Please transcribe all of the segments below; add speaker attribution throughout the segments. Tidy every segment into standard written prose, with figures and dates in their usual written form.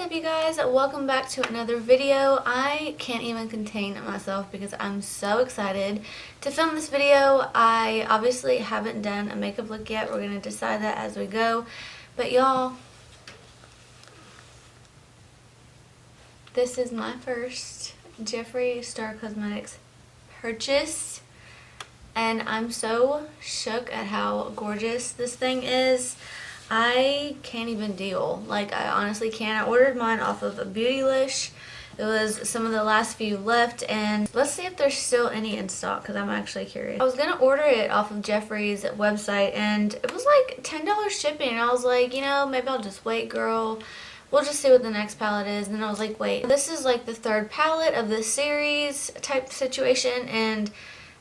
Speaker 1: up, you guys? Welcome back to another video. I can't even contain myself because I'm so excited to film this video. I obviously haven't done a makeup look yet. We're going to decide that as we go. But y'all, this is my first Jeffree Star Cosmetics purchase. And I'm so shook at how gorgeous this thing is. I can't even deal. Like, I honestly can't. I ordered mine off of BLOODLUST. It was some of the last few left, and let's see if there's still any in stock because I'm actually curious. I was gonna order it off of Jeffree's website, and it was like $10 shipping, and I was like, you know, maybe I'll just wait, girl. We'll just see what the next palette is. And then I was like, wait, this is like the third palette of this series type situation, and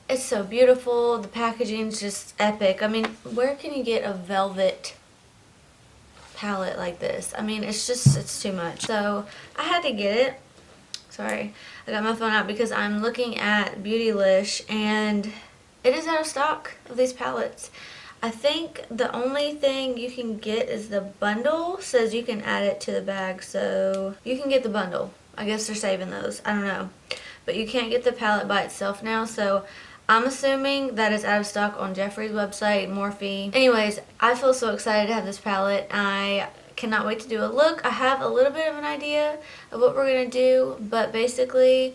Speaker 1: it's so beautiful. The packaging's just epic. I mean, where can you get a velvet palette like this? I mean, it's too much. So I had to get it. Sorry, I got my phone out because I'm looking at BLOODLUST and it is out of stock of these palettes. I think the only thing you can get is the bundle. Says you can add it to the bag, so you can get the bundle. I guess they're saving those. I don't know. But you can't get the palette by itself now, so I'm assuming that it's out of stock on Jeffree's website, Morphe. Anyways, I feel so excited to have this palette. I cannot wait to do a look. I have a little bit of an idea of what we're going to do, but basically,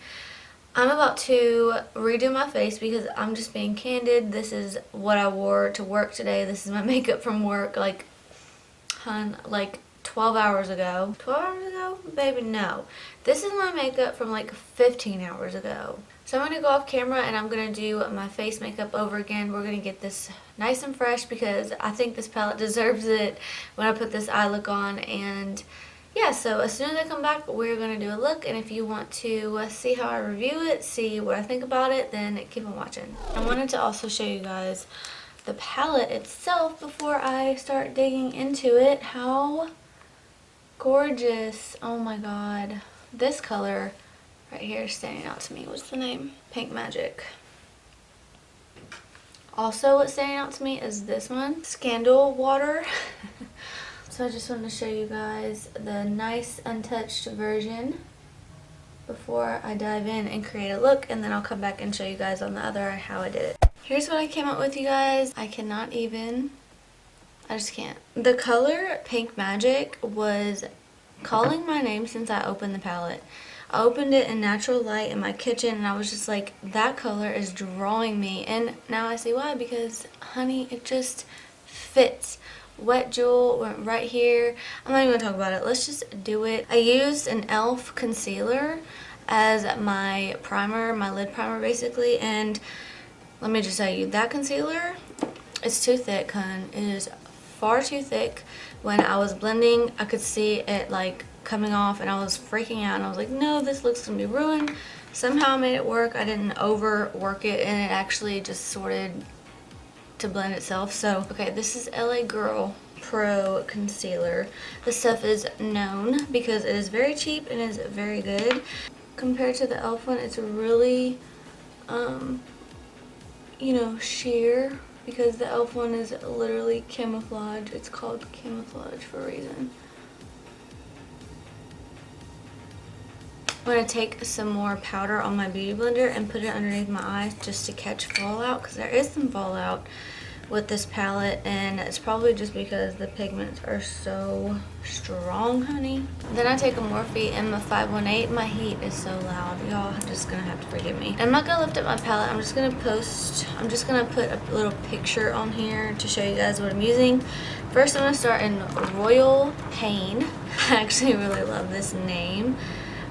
Speaker 1: I'm about to redo my face because I'm just being candid. This is what I wore to work today. This is my makeup from work, like, hun, like 12 hours ago. 12 hours ago? Baby, no. This is my makeup from like 15 hours ago. So I'm going to go off camera and I'm going to do my face makeup over again. We're going to get this nice and fresh because I think this palette deserves it when I put this eye look on. And yeah, so as soon as I come back, we're going to do a look. And if you want to see how I review it, see what I think about it, then keep on watching. I wanted to also show you guys the palette itself before I start digging into it. How gorgeous. Oh my god. This color right here is standing out to me. What's the name? Pink Magic. Also, what's standing out to me is this one, Scandal Water. So I just wanted to show you guys the nice untouched version before I dive in and create a look, and then I'll come back and show you guys on the other eye how I did it. Here's what I came up with, you guys. I cannot even, I just can't. The color Pink Magic was calling my name since I opened the palette. I opened it in natural light in my kitchen and I was just like, that color is drawing me. And now I see why, because honey, it just fits. Wet Jewel went right here. I'm not even gonna talk about it. Let's just do it. I used an e.l.f. concealer as my primer, my lid primer basically, and let me just tell you, that concealer is too thick, hun. It is far too thick. When I was blending, I could see it like coming off and I was freaking out and I was like, no, this looks gonna be ruined. Somehow I made it work. I didn't overwork it and it actually just sorted to blend itself. So okay, this is LA Girl Pro Concealer. This stuff is known because it is very cheap and is very good. Compared to the e.l.f. one, it's really you know, sheer, because the e.l.f. one is literally camouflage. It's called camouflage for a reason. I'm going to take some more powder on my beauty blender and put it underneath my eyes just to catch fallout, because there is some fallout with this palette, and it's probably just because the pigments are so strong, honey. Then I take a Morphe M518. My heat is so loud, y'all are just gonna have to forgive me. I'm not gonna lift up my palette. I'm just gonna put a little picture on here to show you guys what I'm using. First, I'm gonna start in Royal Pain. I actually really love this name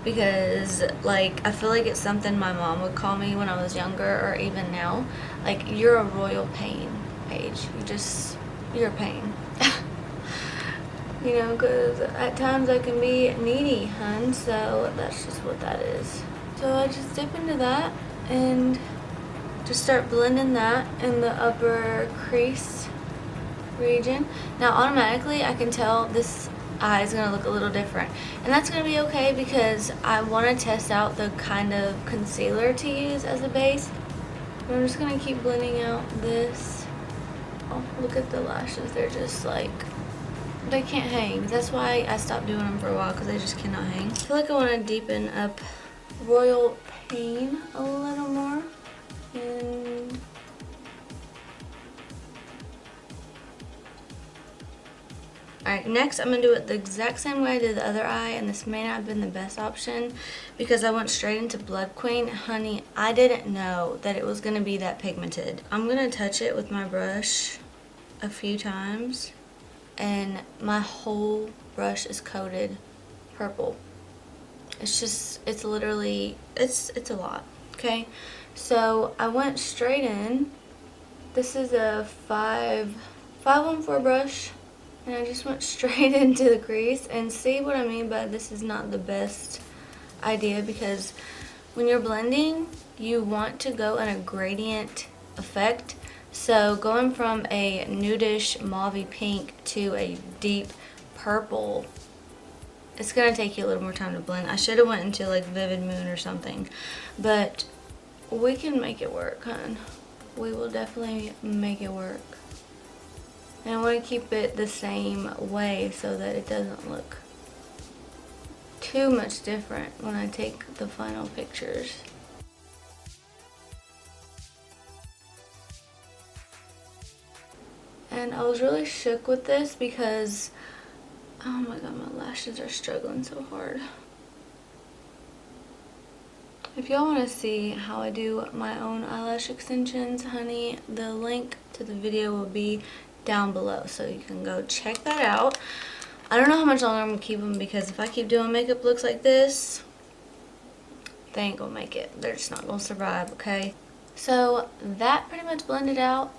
Speaker 1: because, like, I feel like it's something my mom would call me when I was younger, or even now. Like, you're a royal pain, Paige. You're a pain. You know, because at times I can be needy, hun, so that's just what that is. So I just dip into that and just start blending that in the upper crease region. Now, automatically, I can tell this eye is going to look a little different, and that's going to be okay because I want to test out the kind of concealer to use as a base. But I'm just going to keep blending out this. Oh, look at the lashes, they're just like they can't hang. That's why I stopped doing them for a while, because they just cannot hang. I feel like I want to deepen up Royal Pain a little more. And alright, next I'm going to do it the exact same way I did the other eye, and this may not have been the best option because I went straight into Blood Queen. Honey, I didn't know that it was going to be that pigmented. I'm going to touch it with my brush a few times, and my whole brush is coated purple. It's just, it's literally, it's a lot, okay? So I went straight in. This is a 514 brush, and I just went straight into the crease. And see what I mean by this is not the best idea, because when you're blending, you want to go in a gradient effect. So going from a nudish mauvey pink to a deep purple, it's going to take you a little more time to blend. I should have went into like Vivid Moon or something, but we can make it work, hon. We will definitely make it work. And I want to keep it the same way so that it doesn't look too much different when I take the final pictures. And I was really shook with this because, oh my god, my lashes are struggling so hard. If y'all want to see how I do my own eyelash extensions, honey, the link to the video will be down below, so you can go check that out. I don't know how much longer I'm going to keep them, because if I keep doing makeup looks like this, they ain't going to make it. They're just not going to survive, okay? So that pretty much blended out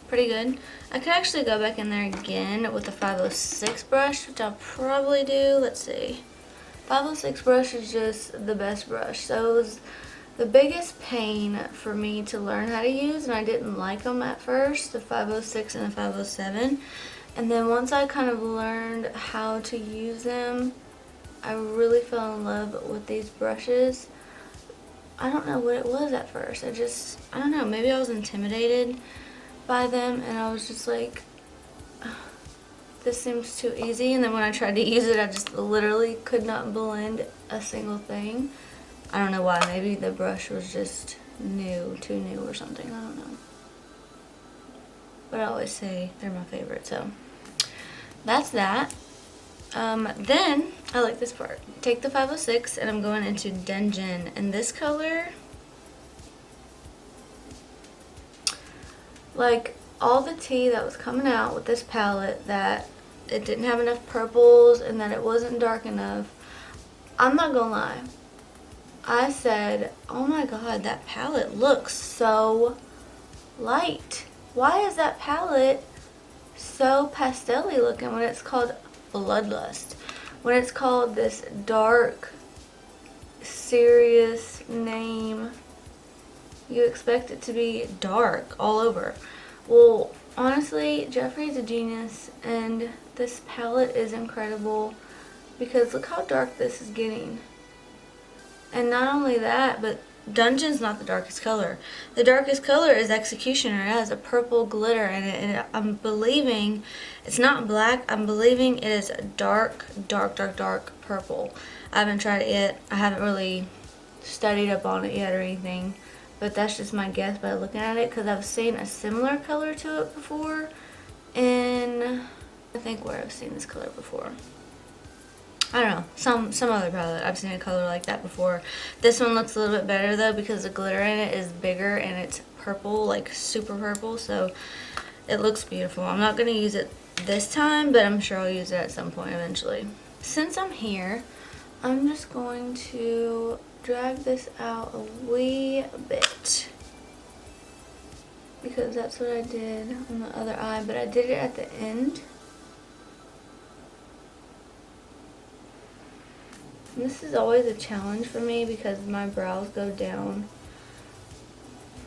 Speaker 1: pretty good. I could actually go back in there again with the 506 brush, which I'll probably do. Let's see. 506 brush is just the best brush. So it was the biggest pain for me to learn how to use, and I didn't like them at first, the 506 and the 507. And then once I kind of learned how to use them, I really fell in love with these brushes. I don't know what it was at first. I don't know, maybe I was intimidated by them, and I was just like, this seems too easy. And then when I tried to use it, I just literally could not blend a single thing. I don't know why. Maybe the brush was just too new or something. I don't know. But I always say they're my favorite, so that's that. Then I like this part. Take the 506 and I'm going into Dungeon, and this color, like all the tea that was coming out with this palette, that it didn't have enough purples and that it wasn't dark enough, I'm not gonna lie, I said, oh my god, that palette looks so light. Why is that palette so pastel-y looking when it's called Bloodlust? When it's called this dark, serious name, you expect it to be dark all over. Well, honestly, Jeffree's a genius, and this palette is incredible because look how dark this is getting. And not only that, but Dungeon's not the darkest color. The darkest color is Executioner. It has a purple glitter in it, and I'm believing it's not black. I'm believing it is dark purple. I haven't tried it yet. I haven't really studied up on it yet or anything, but that's just my guess by looking at it, because I've seen a similar color to it before, and I think where I've seen this color before, I don't know, some other palette. I've seen a color like that before. This one looks a little bit better though, because the glitter in it is bigger and it's purple, like super purple, so it looks beautiful. I'm not going to use it this time, but I'm sure I'll use it at some point eventually. Since I'm here, I'm just going to drag this out a wee bit, because that's what I did on the other eye, but I did it at the end. This is always a challenge for me because my brows go down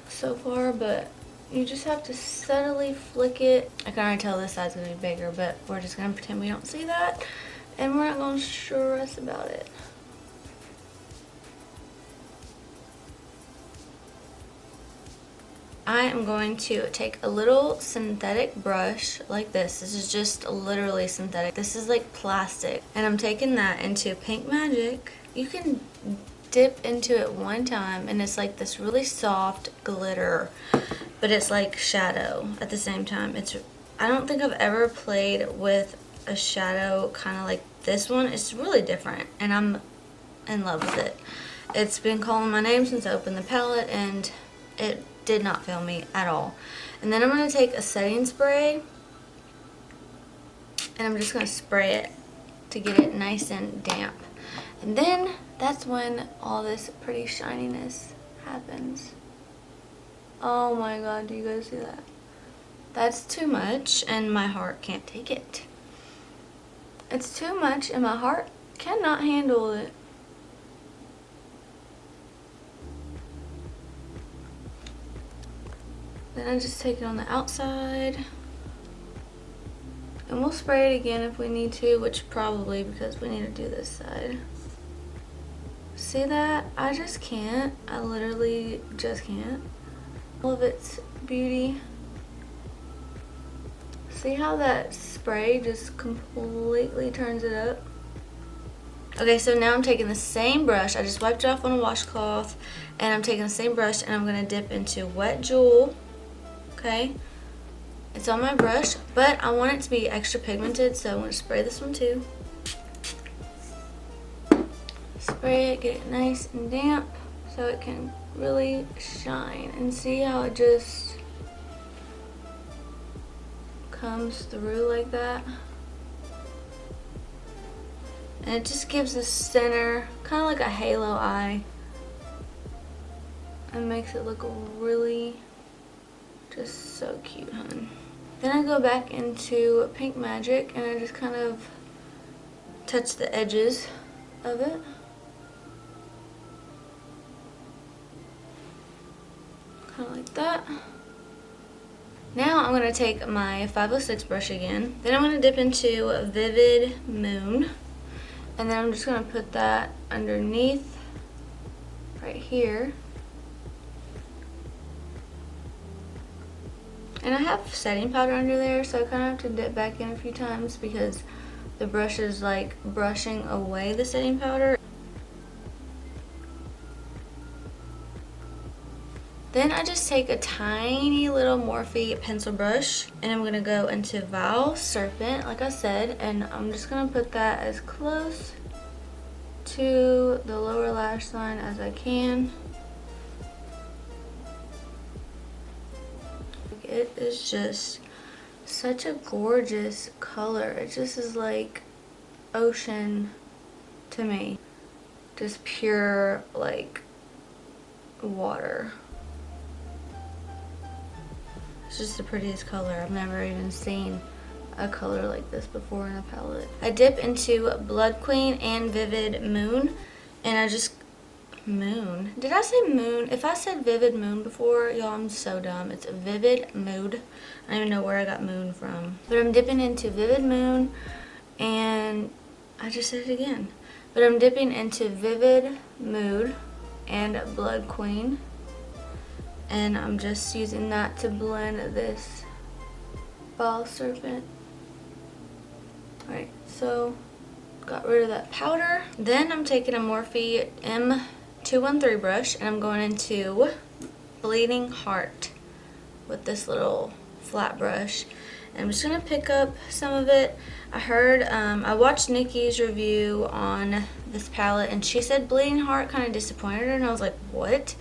Speaker 1: so far, but you just have to subtly flick it. I can already tell this side's going to be bigger, but we're just going to pretend we don't see that, and we're not going to stress about it. I am going to take a little synthetic brush like this. This is just literally synthetic. This is like plastic. And I'm taking that into Pink Magic. You can dip into it one time and it's like this really soft glitter, but it's like shadow at the same time. I don't think I've ever played with a shadow kind of like this one. It's really different and I'm in love with it. It's been calling my name since I opened the palette and it did not fail me at all. And then I'm going to take a setting spray and I'm just going to spray it to get it nice and damp. And then that's when all this pretty shininess happens. Oh my god, do you guys see that? That's too much and my heart can't take it. It's too much and my heart cannot handle it. Then I just take it on the outside. And we'll spray it again if we need to, which probably because we need to do this side. See that? I just can't. I literally just can't. All of its beauty. See how that spray just completely turns it up? Okay, so now I'm taking the same brush. I just wiped it off on a washcloth. And I'm taking the same brush and I'm going to dip into Wet Jewel. Okay? It's on my brush, but I want it to be extra pigmented, so I'm going to spray this one too. Spray it, get it nice and damp so it can really shine. And see how it just comes through like that? And it just gives the center kind of like a halo eye. And makes it look really just so cute, hun. Then I go back into Pink Magic and I just kind of touch the edges of it. Kind of like that. Now I'm going to take my 506 brush again. Then I'm going to dip into Vivid Moon. And then I'm just going to put that underneath right here. And I have setting powder under there, so I kind of have to dip back in a few times because the brush is like brushing away the setting powder. Then I just take a tiny little Morphe pencil brush and I'm going to go into Vile Serpent, like I said, and I'm just going to put that as close to the lower lash line as I can. It is just such a gorgeous color. It just is like ocean to me. Just pure like water. It's just the prettiest color. I've never even seen a color like this before in a palette. I dip into Blood Queen and Vivid Moon and I just Moon. Did I say moon? If I said Vivid Moon before, y'all, I'm so dumb. It's Vivid Mood. I don't even know where I got moon from. But I'm dipping into Vivid Moon and I just said it again. But I'm dipping into Vivid Mood and Blood Queen. And I'm just using that to blend this Vile Serpent. Alright, so got rid of that powder. Then I'm taking a Morphe M213 brush and I'm going into Bleeding Heart with this little flat brush. And I'm just going to pick up some of it. I watched Nikki's review on this palette and she said Bleeding Heart kind of disappointed her and I was like, what?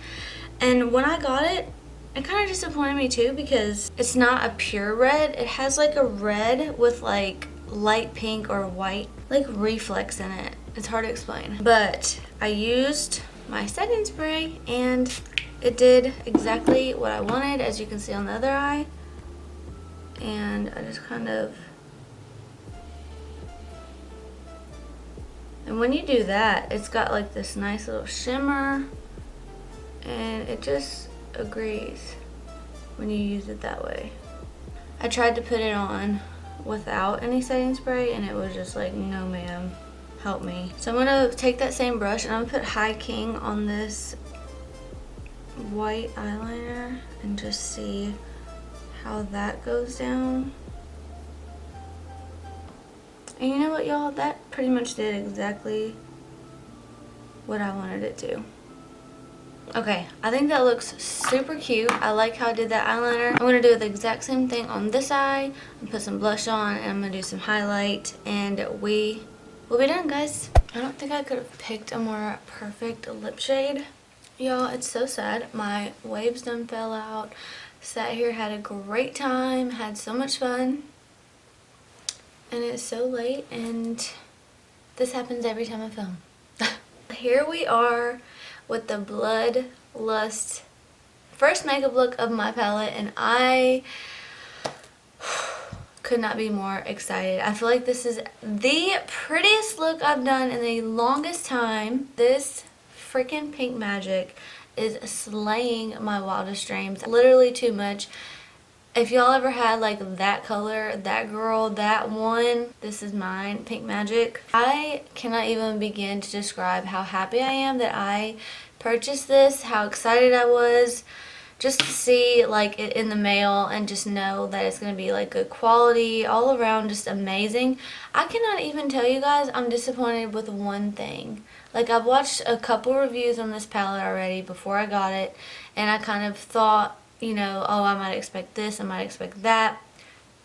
Speaker 1: And when I got it, it kind of disappointed me too because it's not a pure red. It has like a red with like light pink or white like reflex in it. It's hard to explain. But I used my setting spray and it did exactly what I wanted, as you can see on the other eye. And I just kind of... And when you do that, it's got like this nice little shimmer. And it just agrees when you use it that way. I tried to put it on without any setting spray and it was just like, no ma'am, help me. So I'm going to take that same brush and I'm going to put High King on this white eyeliner and just see how that goes down. And you know what, y'all? That pretty much did exactly what I wanted it to. Okay, I think that looks super cute. I like how I did that eyeliner. I'm going to do the exact same thing on this eye and put some blush on, and I'm going to do some highlight, and we will be done, guys. I don't think I could have picked a more perfect lip shade. Y'all, it's so sad. My waves done fell out. Sat here, had a great time, had so much fun. And it's so late, and this happens every time I film. Here we are with the Bloodlust first makeup look of my palette, and I could not be more excited. I feel like this is the prettiest look I've done in the longest time. This freaking pink magic is slaying my wildest dreams. Literally too much. If y'all ever had like that color, that girl, that one, this is mine, pink magic. I cannot even begin to describe how happy I am that I purchased this, how excited I was just to see like it in the mail and just know that it's going to be like good quality, all around just amazing. I cannot even tell you guys I'm disappointed with one thing. Like, I've watched a couple reviews on this palette already before I got it, and I kind of thought, you know, oh, I might expect this, I might expect that.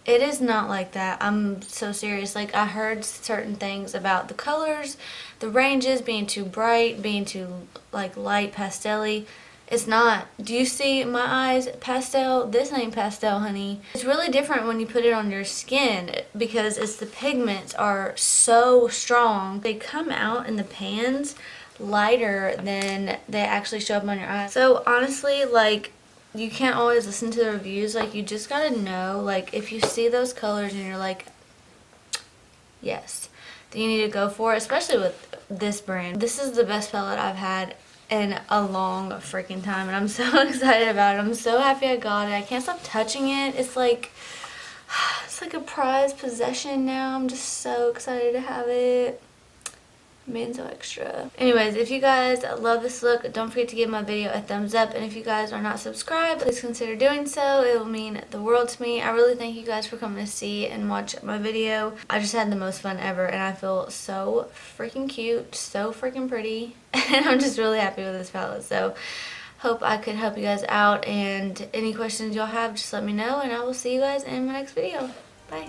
Speaker 1: It is not like that. I'm so serious. Like, I heard certain things about the colors, the ranges being too bright, being too like light pastel-y. It's not. Do you see my eyes pastel? This ain't pastel, honey. It's really different when you put it on your skin because it's the pigments are so strong. They come out in the pans lighter than they actually show up on your eyes. So honestly, like, you can't always listen to the reviews. Like, you just gotta know, like, if you see those colors and you're like, yes, then you need to go for it, especially with this brand. This is the best palette I've had in a long freaking time, and I'm so excited about it. I'm so happy I got it. I can't stop touching it. It's like a prized possession now. I'm just so excited to have it. I'm being so extra. Anyways, if you guys love this look, don't forget to give my video a thumbs up, and if you guys are not subscribed, please consider doing so. It will mean the world to me. I really thank you guys for coming to see and watch my video. I just had the most fun ever, and I feel so freaking cute, so freaking pretty, and I'm just really happy with this palette. So hope I could help you guys out, and any questions y'all have, just let me know, and I will see you guys in my next video. Bye.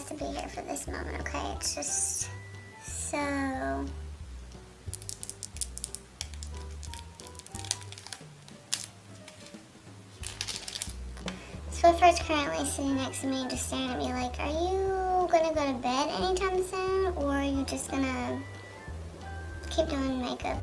Speaker 2: To be here for this moment, okay? It's just so... Swiffer's currently sitting next to me just staring at me like, are you gonna go to bed anytime soon, or are you just gonna keep doing makeup?